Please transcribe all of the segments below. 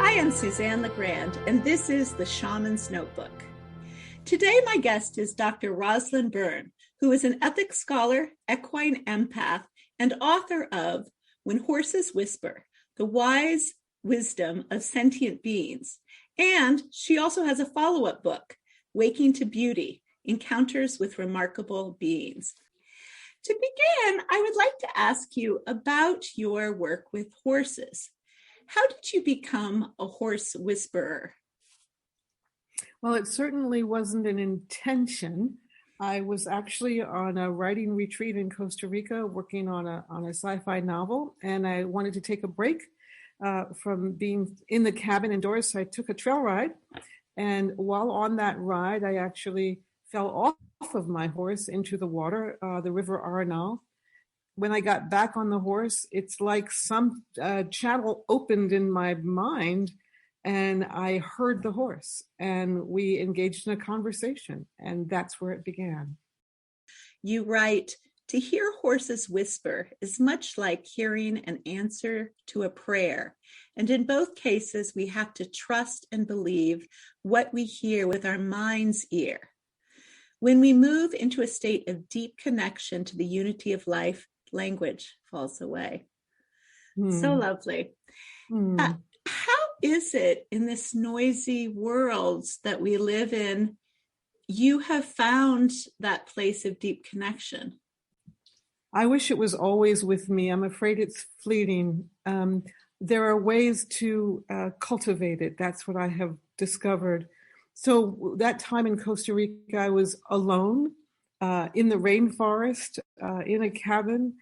Hi, I'm Suzanne LaGrande, and this is the Shaman's Notebook. Today, my guest is Dr. Rosalyn Berne, who is an ethics scholar, equine empath, and author of When Horses Whisper, The Wise Wisdom of Sentient Beings. And she also has a follow-up book, Waking to Beauty, Encounters with Remarkable Beings. To begin, I would like to ask you about your work with horses. How did you become a horse whisperer? Well, it certainly wasn't an intention. I was actually on a writing retreat in Costa Rica working on a sci-fi novel, and I wanted to take a break from being in the cabin indoors, so I took a trail ride. And while on that ride, I actually fell off of my horse into the water, the River Arenal. When I got back on the horse, it's like some channel opened in my mind, and I heard the horse, and we engaged in a conversation, and that's where it began. You write, to hear horses whisper is much like hearing an answer to a prayer. And in both cases, we have to trust and believe what we hear with our mind's ear. When we move into a state of deep connection to the unity of life, language falls away. So lovely. How is it in this noisy world that we live in, you have found that place of deep connection? I wish it was always with me. I'm afraid it's fleeting. There are ways to cultivate it. That's what I have discovered. So that time in Costa Rica, I was alone in the rainforest, in a cabin,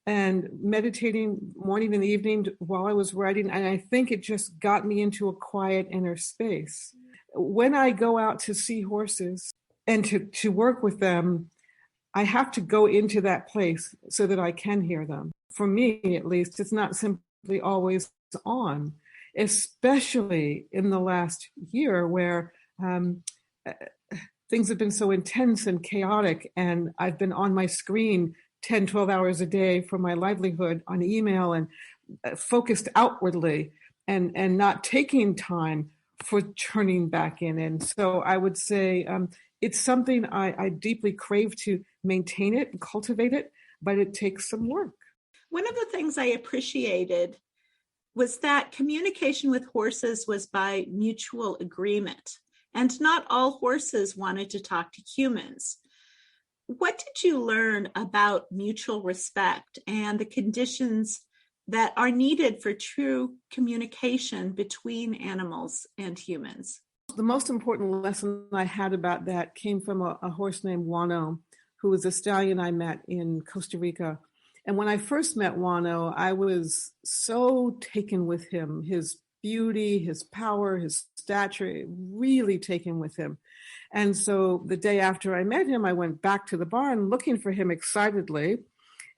and meditating morning and evening while I was writing. And I think it just got me into a quiet inner space. When I go out to see horses and to work with them, I have to go into that place so that I can hear them. For me, at least, it's not simply always on, especially in the last year where things have been so intense and chaotic, and I've been on my screen 10, 12 hours a day for my livelihood on email and focused outwardly and not taking time for turning back in. And so I would say it's something I deeply crave to maintain it and cultivate it, but it takes some work. One of the things I appreciated was that communication with horses was by mutual agreement, and not all horses wanted to talk to humans. What did you learn about mutual respect and the conditions that are needed for true communication between animals and humans? The most important lesson I had about that came from a horse named Wano, who was a stallion I met in Costa Rica. And when I first met Wano, I was so taken with him, his beauty, his power, his stature, really taken with him. And so the day after I met him, I went back to the barn looking for him excitedly.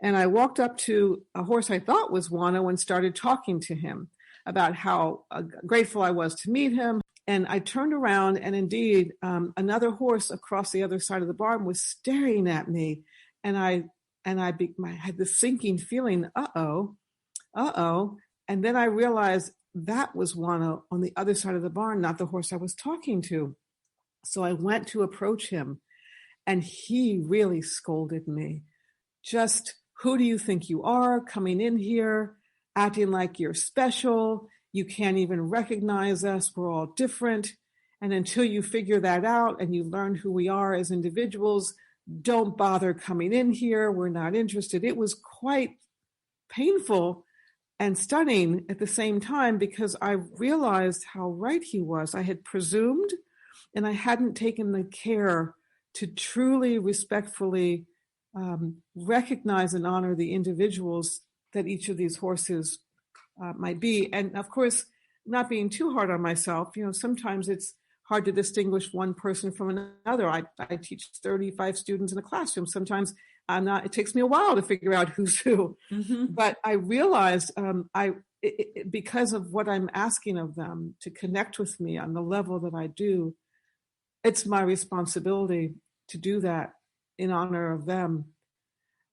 And I walked up to a horse I thought was Wano and started talking to him about how grateful I was to meet him. And I turned around, and indeed, another horse across the other side of the barn was staring at me. And I had this sinking feeling, uh-oh. And then I realized that was Wano on the other side of the barn, not the horse I was talking to. So I went to approach him, and he really scolded me. Just, who do you think you are, coming in here, acting like you're special? You can't even recognize us. We're all different. And until you figure that out and you learn who we are as individuals, don't bother coming in here. We're not interested. It was quite painful and stunning at the same time, because I realized how right he was. I had presumed, and I hadn't taken the care to truly, respectfully recognize and honor the individuals that each of these horses might be. And of course, not being too hard on myself, sometimes it's hard to distinguish one person from another. I teach 35 students in a classroom. Sometimes it takes me a while to figure out who's who. Mm-hmm. But I realized because of what I'm asking of them to connect with me on the level that I do, it's my responsibility to do that in honor of them.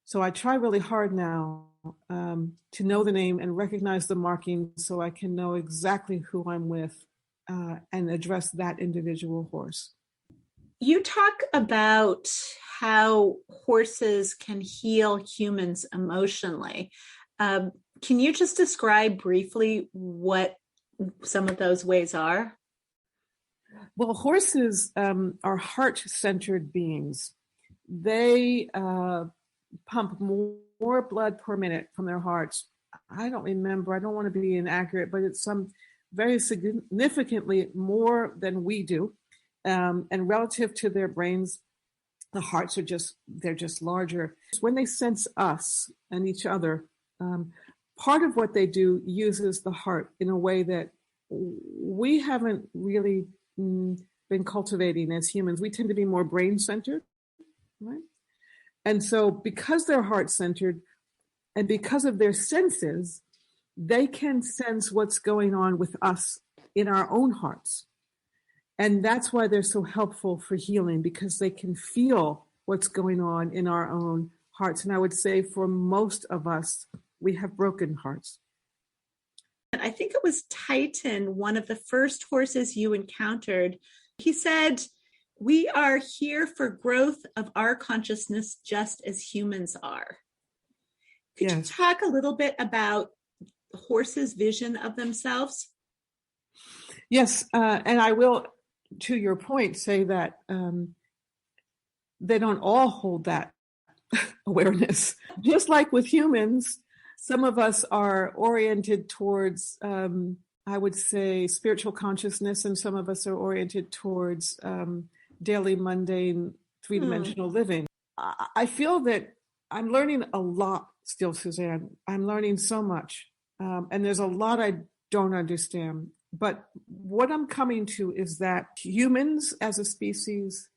So I try really hard now to know the name and recognize the markings so I can know exactly who I'm with and address that individual horse. You talk about how horses can heal humans emotionally. Can you just describe briefly what some of those ways are? Well, horses are heart-centered beings. They pump more blood per minute from their hearts. I don't remember, I don't want to be inaccurate, but it's some very significantly more than we do. And relative to their brains, the hearts they're just larger. When they sense us and each other, part of what they do uses the heart in a way that we haven't really been cultivating as humans. We tend to be more brain-centered, right? And so because they're heart-centered and because of their senses, they can sense what's going on with us in our own hearts. And that's why they're so helpful for healing, because they can feel what's going on in our own hearts. And I would say for most of us, we have broken hearts. I think it was Titan, one of the first horses you encountered. He said, "We are here for growth of our consciousness just as humans are." Could you talk a little bit about horses' vision of themselves? Yes, and I will, to your point, say that they don't all hold that awareness. Just like with humans, some of us are oriented towards, I would say, spiritual consciousness, and some of us are oriented towards daily, mundane, three-dimensional living. I feel that I'm learning a lot still, Suzanne. I'm learning so much, and there's a lot I don't understand. But what I'm coming to is that humans as a species,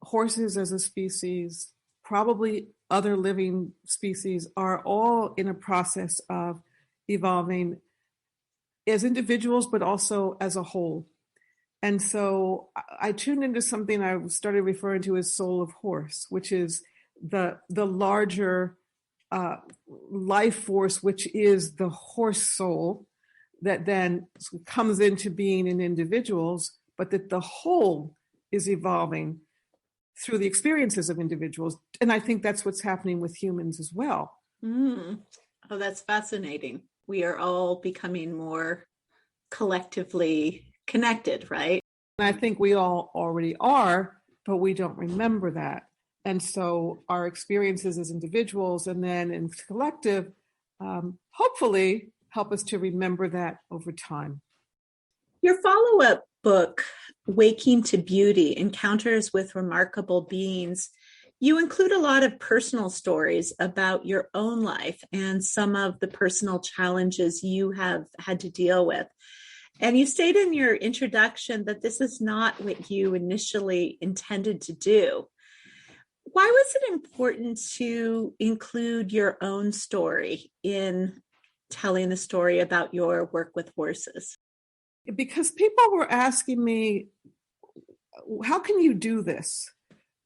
horses as a species, probably other living species are all in a process of evolving as individuals, but also as a whole. And so I tuned into something I started referring to as soul of horse, which is the larger life force, which is the horse soul that then comes into being in individuals, but that the whole is evolving through the experiences of individuals. And I think that's what's happening with humans as well. Oh, that's fascinating. We are all becoming more collectively connected, right? And I think we all already are, but we don't remember that. And so our experiences as individuals and then in collective, hopefully help us to remember that over time. Your follow-up book, Waking to Beauty, Encounters with Remarkable Beings, you include a lot of personal stories about your own life and some of the personal challenges you have had to deal with. And you state in your introduction that this is not what you initially intended to do. Why was it important to include your own story in telling the story about your work with horses? Because people were asking me, how can you do this?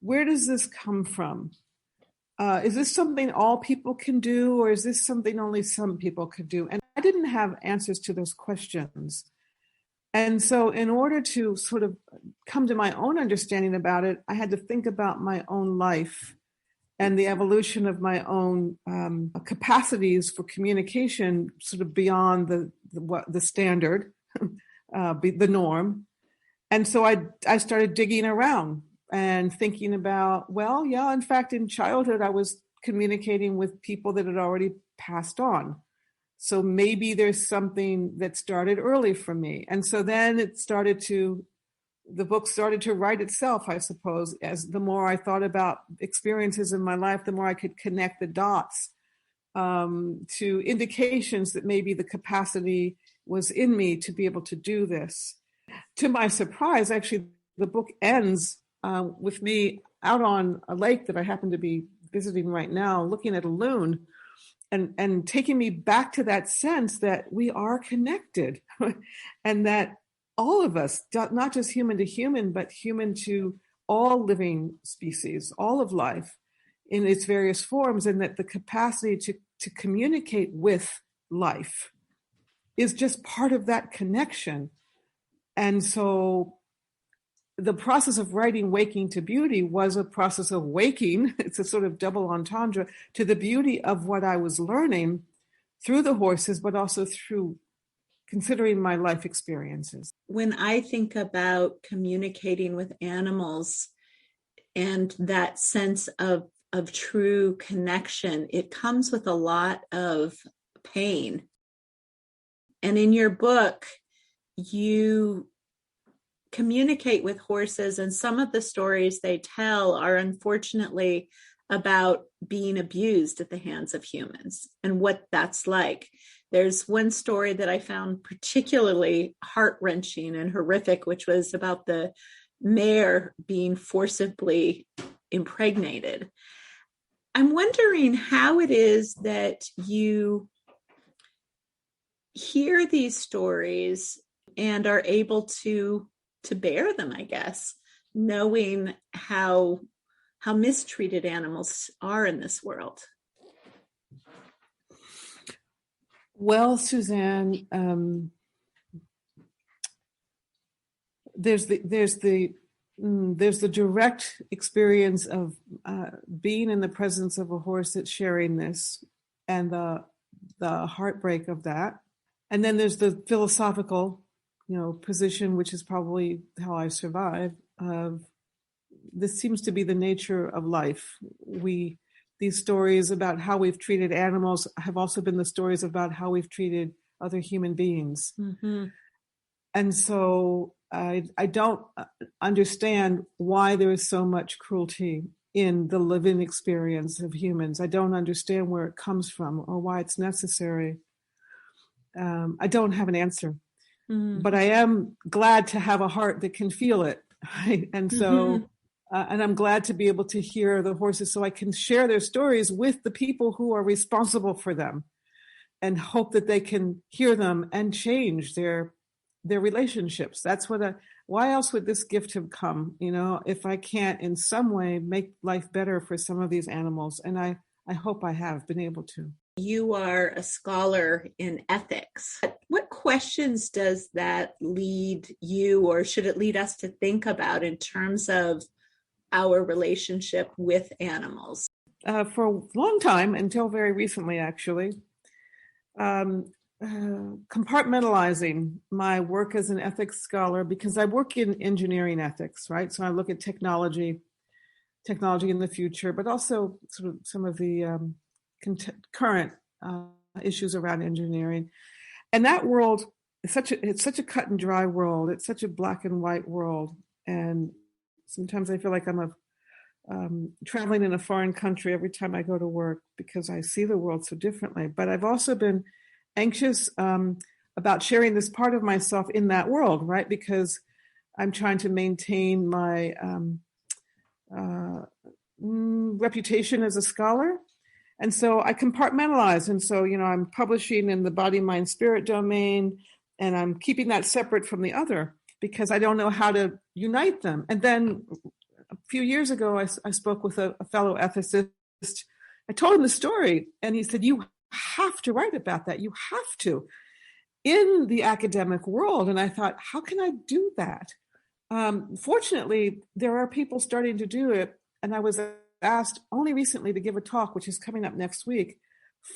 Where does this come from? Is this something all people can do, or is this something only some people could do? And I didn't have answers to those questions. And so in order to sort of come to my own understanding about it, I had to think about my own life and the evolution of my own capacities for communication, sort of beyond the standard, the norm. And so I started digging around and thinking about, well, yeah, in fact, in childhood, I was communicating with people that had already passed on. So maybe there's something that started early for me. And so then the book started to write itself, I suppose, as the more I thought about experiences in my life, the more I could connect the dots to indications that maybe the capacity was in me to be able to do this. To my surprise, actually, the book ends with me out on a lake that I happen to be visiting right now, looking at a loon and taking me back to that sense that we are connected and that all of us, not just human to human, but human to all living species, all of life in its various forms, and that the capacity to communicate with life is just part of that connection. And so the process of writing Waking to Beauty was a process of waking, it's a sort of double entendre, to the beauty of what I was learning through the horses, but also through considering my life experiences. When I think about communicating with animals and that sense of true connection, it comes with a lot of pain. And in your book, you communicate with horses, and some of the stories they tell are unfortunately about being abused at the hands of humans and what that's like. There's one story that I found particularly heart-wrenching and horrific, which was about the mare being forcibly impregnated. I'm wondering how it is that you hear these stories and are able to bear them, I guess, knowing how mistreated animals are in this world. Well, Suzanne, there's the direct experience of being in the presence of a horse that's sharing this, and the heartbreak of that. And then there's the philosophical, position, which is probably how I survive. This seems to be the nature of life. These stories about how we've treated animals have also been the stories about how we've treated other human beings. Mm-hmm. And so I don't understand why there is so much cruelty in the living experience of humans. I don't understand where it comes from or why it's necessary. I don't have an answer, but I am glad to have a heart that can feel it. Right? And so, and I'm glad to be able to hear the horses so I can share their stories with the people who are responsible for them, and hope that they can hear them and change their relationships. That's why else would this gift have come, if I can't in some way make life better for some of these animals. And I hope I have been able to. You are a scholar in ethics. What questions does that lead you, or should it lead us to think about in terms of our relationship with animals? For a long time, until very recently, actually, compartmentalizing my work as an ethics scholar, because I work in engineering ethics, right? So I look at technology in the future, but also sort of some of the current issues around engineering. And that world is it's such a cut and dry world. It's such a black and white world. And sometimes I feel like I'm traveling in a foreign country every time I go to work, because I see the world so differently. But I've also been anxious about sharing this part of myself in that world, right? Because I'm trying to maintain my reputation as a scholar. And so I compartmentalize. And so, I'm publishing in the body, mind, spirit domain, and I'm keeping that separate from the other because I don't know how to unite them. And then a few years ago, I spoke with a fellow ethicist. I told him the story, and he said, "You have to write about that. You have to, in the academic world." And I thought, how can I do that? Fortunately, there are people starting to do it. And I was asked only recently to give a talk, which is coming up next week,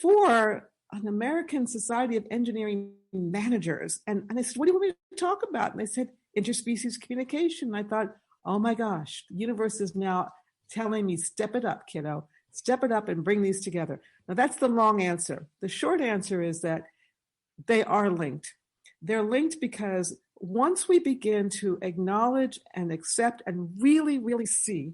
for an American Society of Engineering Managers. And I said, "What do you want me to talk about?" And they said, "Interspecies communication." And I thought, oh my gosh, the universe is now telling me, step it up, kiddo. Step it up and bring these together. Now, that's the long answer. The short answer is that they are linked. They're linked because once we begin to acknowledge and accept and really, really see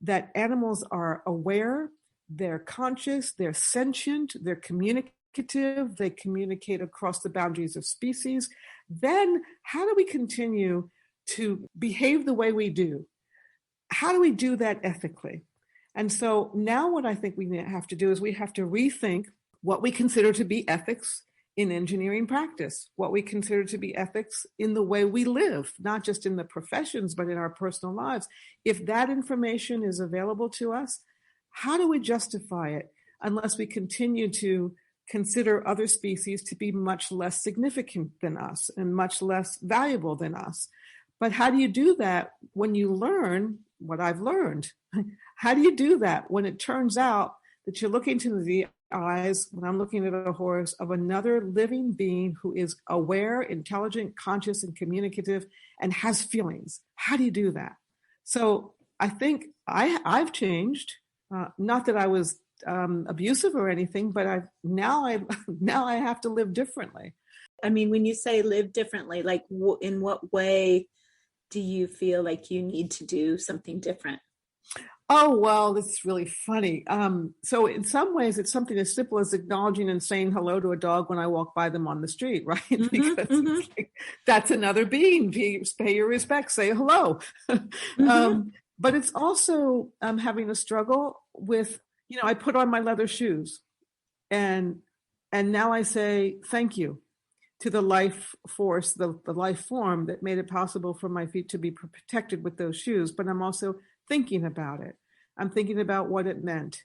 that animals are aware, they're conscious, they're sentient, they're communicative, they communicate across the boundaries of species, then how do we continue to behave the way we do? How do we do that ethically? And so now what I think we have to do is we have to rethink what we consider to be ethics in engineering practice, what we consider to be ethics in the way we live, not just in the professions, but in our personal lives. If that information is available to us, how do we justify it? unless we continue to consider other species to be much less significant than us and much less valuable than us. But how do you do that when you learn what I've learned? How do you do that when it turns out that you're looking into the eyes, when I'm looking at a horse, of another living being who is aware, intelligent, conscious, and communicative, and has feelings? How do you do that? So I think I've changed. Not that I was abusive or anything, but now I have to live differently. I mean, when you say live differently, like in what way do you feel like you need to do something different? Oh, well, this is really funny. So in some ways, it's something as simple as acknowledging and saying hello to a dog when I walk by them on the street, right? Mm-hmm, Because mm-hmm. it's like, that's another being. Pay your respects, say hello. Mm-hmm. But it's also having a struggle with, I put on my leather shoes and now I say thank you to the life force, the life form that made it possible for my feet to be protected with those shoes. But I'm also thinking about it. I'm thinking about what it meant.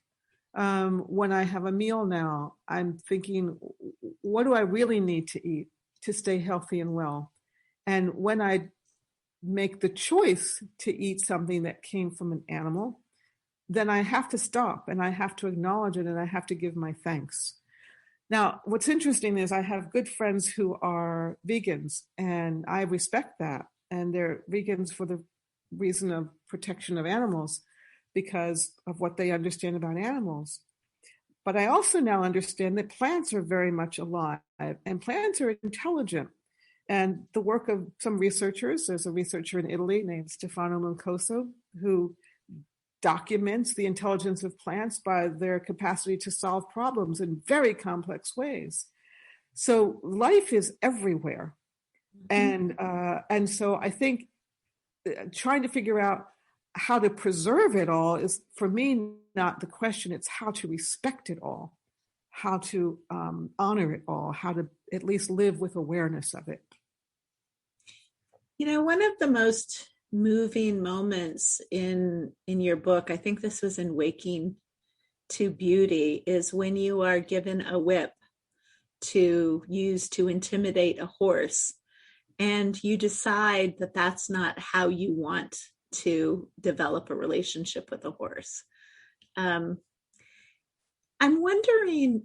When I have a meal now, I'm thinking, what do I really need to eat to stay healthy and well? And when I make the choice to eat something that came from an animal, then I have to stop and I have to acknowledge it and I have to give my thanks. Now, what's interesting is I have good friends who are vegans, and I respect that. And they're vegans for the reason of protection of animals because of what they understand about animals. But I also now understand that plants are very much alive and plants are intelligent. And the work of some researchers, there's a researcher in Italy named Stefano Mancoso who documents the intelligence of plants by their capacity to solve problems in very complex ways. So life is everywhere. Mm-hmm. And so I think trying to figure out how to preserve it all is, for me, not the question. It's how to respect it all, how to honor it all, how to at least live with awareness of it. One of the most moving moments in your book, I think this was in Waking to Beauty, is when you are given a whip to use to intimidate a horse, and you decide that that's not how you want to develop a relationship with a horse. I'm wondering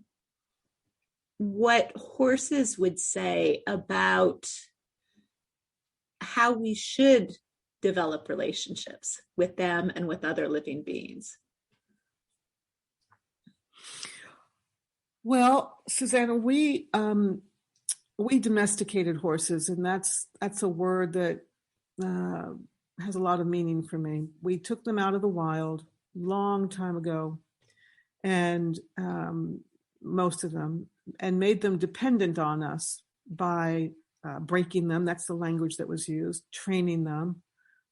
what horses would say about how we should develop relationships with them and with other living beings. Well, Suzanne, we domesticated horses, and that's a word that has a lot of meaning for me. We took them out of the wild long time ago, and most of them, and made them dependent on us by breaking them. That's the language that was used, training them.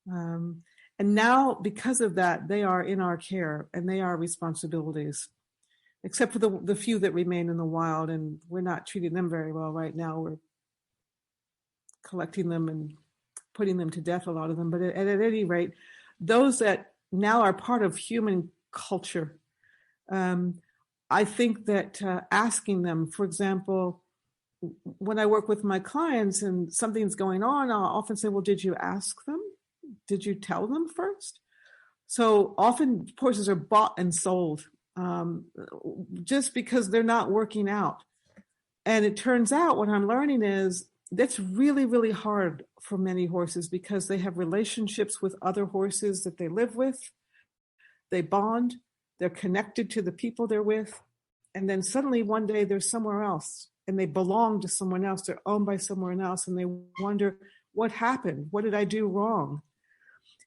And now, because of that, they are in our care and they are responsibilities, except for the few that remain in the wild, and we're not treating them very well right now. We're collecting them and putting them to death, a lot of them. But at any rate, those that now are part of human culture, I think that asking them, for example, when I work with my clients and something's going on, I'll often say, well, did you ask them? Did you tell them first? So often horses are bought and sold just because they're not working out. And it turns out what I'm learning is that's really, really hard for many horses because they have relationships with other horses that they live with. They bond, they're connected to the people they're with. And then suddenly one day they're somewhere else and they belong to someone else. They're owned by someone else and they wonder, what happened? What did I do wrong?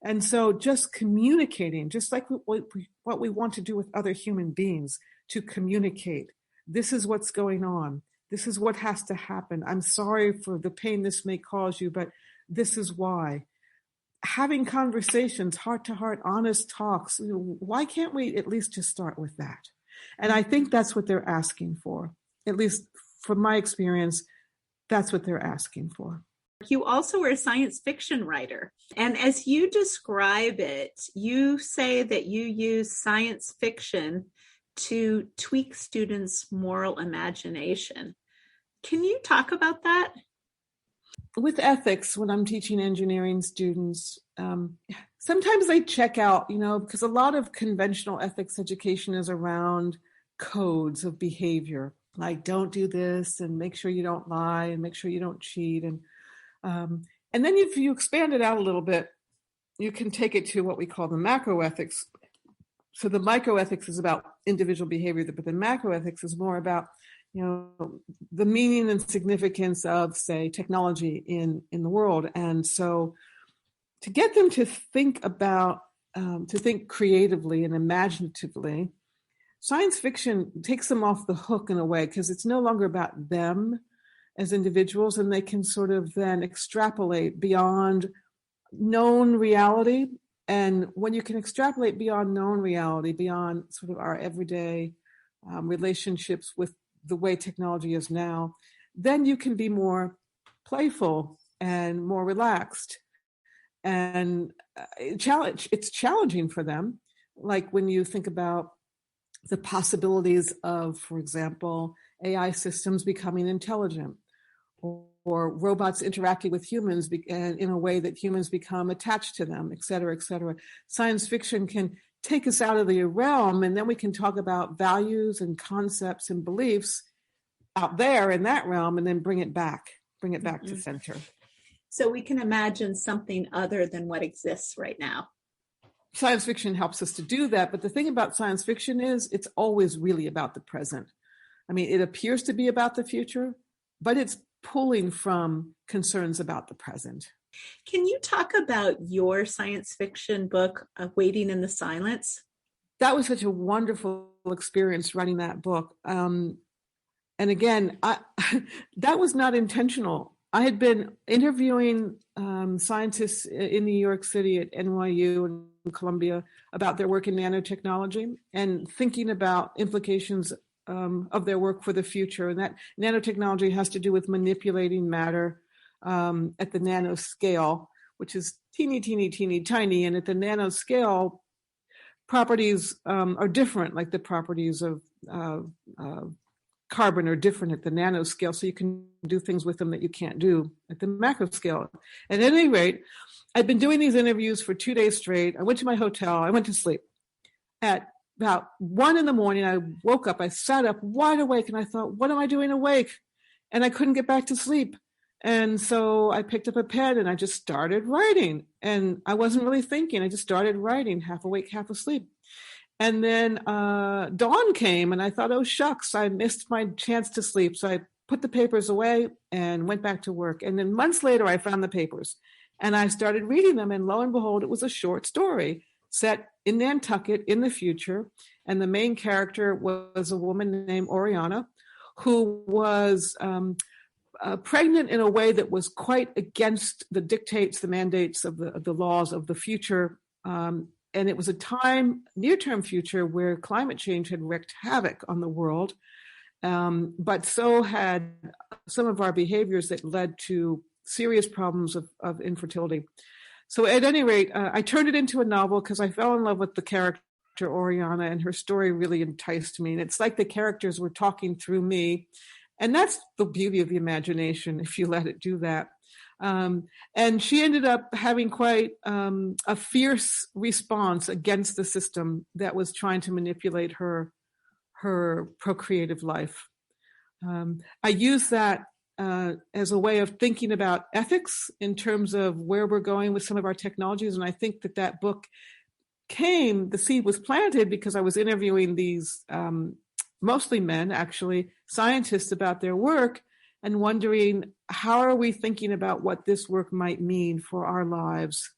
And so just communicating, just like what we want to do with other human beings, to communicate. This is what's going on. This is what has to happen. I'm sorry for the pain this may cause you, but this is why. Having conversations, heart to heart, honest talks. Why can't we at least just start with that? And I think that's what they're asking for. At least from my experience, that's what they're asking for. You also are a science fiction writer. And as you describe it, you say that you use science fiction to tweak students' moral imagination. Can you talk about that? With ethics, when I'm teaching engineering students, sometimes they check out, because a lot of conventional ethics education is around codes of behavior, like don't do this and make sure you don't lie and make sure you don't cheat. And then if you expand it out a little bit, you can take it to what we call the macroethics. So the microethics is about individual behavior, but the macroethics is more about the meaning and significance of, say, technology in the world. And so to get them to think about, to think creatively and imaginatively, science fiction takes them off the hook in a way, because it's no longer about them as individuals, and they can sort of then extrapolate beyond known reality. And when you can extrapolate beyond known reality, beyond sort of our everyday relationships with the way technology is now, then you can be more playful and more relaxed. And it's challenging for them. Like when you think about the possibilities of, for example, AI systems becoming intelligent, or robots interacting with humans in a way that humans become attached to them, et cetera, et cetera. Science fiction can take us out of the realm, and then we can talk about values and concepts and beliefs out there in that realm, and then bring it back to center. So we can imagine something other than what exists right now. Science fiction helps us to do that, but the thing about science fiction is it's always really about the present. I mean, it appears to be about the future, but it's pulling from concerns about the present. Can you talk about your science fiction book, Waiting in the Silence? That was such a wonderful experience writing that book. And again, that was not intentional. I had been interviewing scientists in New York City at NYU and Columbia about their work in nanotechnology and thinking about implications of their work for the future. And that nanotechnology has to do with manipulating matter at the nanoscale, which is teeny, teeny, teeny, tiny. And at the nanoscale, properties are different, like the properties of carbon are different at the nanoscale. So you can do things with them that you can't do at the macro scale. At any rate, I'd been doing these interviews for 2 days straight. I went to my hotel. I went to sleep. At about 1 a.m, I woke up. I sat up wide awake, and I thought, what am I doing awake? And I couldn't get back to sleep. And so I picked up a pen and I just started writing. And I wasn't really thinking. I just started writing, half awake, half asleep. And then dawn came, and I thought, oh, shucks, I missed my chance to sleep. So I put the papers away and went back to work. And then months later, I found the papers. And I started reading them. And lo and behold, it was a short story set in Nantucket in the future. And the main character was a woman named Oriana, who was pregnant in a way that was quite against the dictates, the mandates of the laws of the future. And it was a time, near-term future, where climate change had wreaked havoc on the world. But so had some of our behaviors that led to serious problems of infertility. So at any rate, I turned it into a novel because I fell in love with the character Oriana, and her story really enticed me. And it's like the characters were talking through me. And that's the beauty of the imagination, if you let it do that. And she ended up having quite a fierce response against the system that was trying to manipulate her procreative life. I use that as a way of thinking about ethics in terms of where we're going with some of our technologies. And I think that book the seed was planted because I was interviewing these mostly men, actually, scientists about their work, and wondering, how are we thinking about what this work might mean for our lives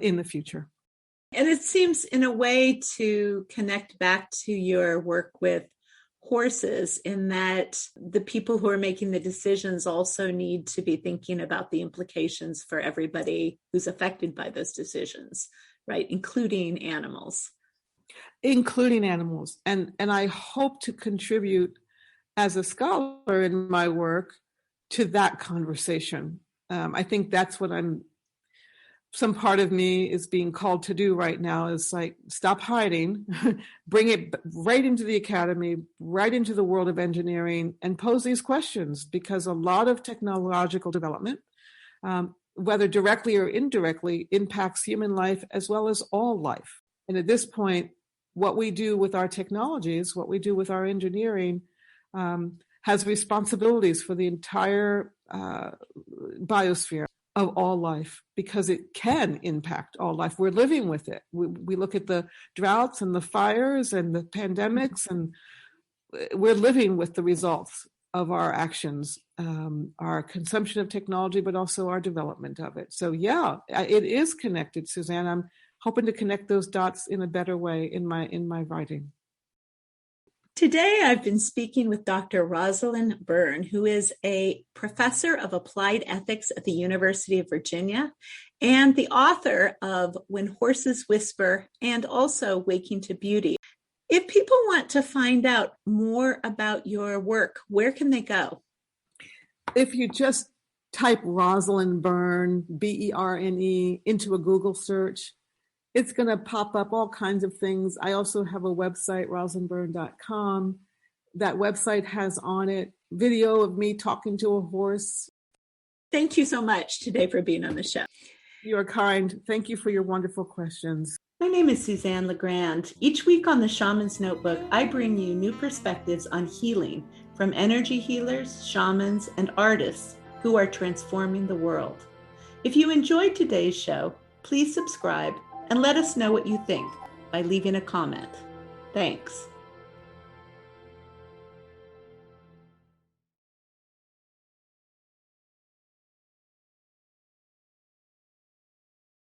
in the future? And it seems, in a way, to connect back to your work with horses, in that the people who are making the decisions also need to be thinking about the implications for everybody who's affected by those decisions, right? Including animals. And I hope to contribute as a scholar in my work to that conversation. I think that's what I'm some part of me is being called to do right now is like, stop hiding, bring it right into the academy, right into the world of engineering, and pose these questions, because a lot of technological development, whether directly or indirectly, impacts human life as well as all life. And at this point, what we do with our technologies, what we do with our engineering, has responsibilities for the entire biosphere of all life, because it can impact all life. We're living with it. We look at the droughts and the fires and the pandemics, and we're living with the results of our actions, our consumption of technology, but also our development of it. So yeah, it is connected, Suzanne. I'm hoping to connect those dots in a better way in my writing. Today, I've been speaking with Dr. Rosalyn Berne, who is a professor of applied ethics at the University of Virginia and the author of When Horses Whisper and also Waking to Beauty. If people want to find out more about your work, where can they go? If you just type Rosalyn Berne, Berne, into a Google search, it's going to pop up all kinds of things. I also have a website, rosalynberne.com. That website has on it video of me talking to a horse. Thank you so much today for being on the show. You are kind. Thank you for your wonderful questions. My name is Suzanne LaGrande. Each week on the Shaman's Notebook, I bring you new perspectives on healing from energy healers, shamans, and artists who are transforming the world. If you enjoyed today's show, please subscribe and let us know what you think by leaving a comment. Thanks.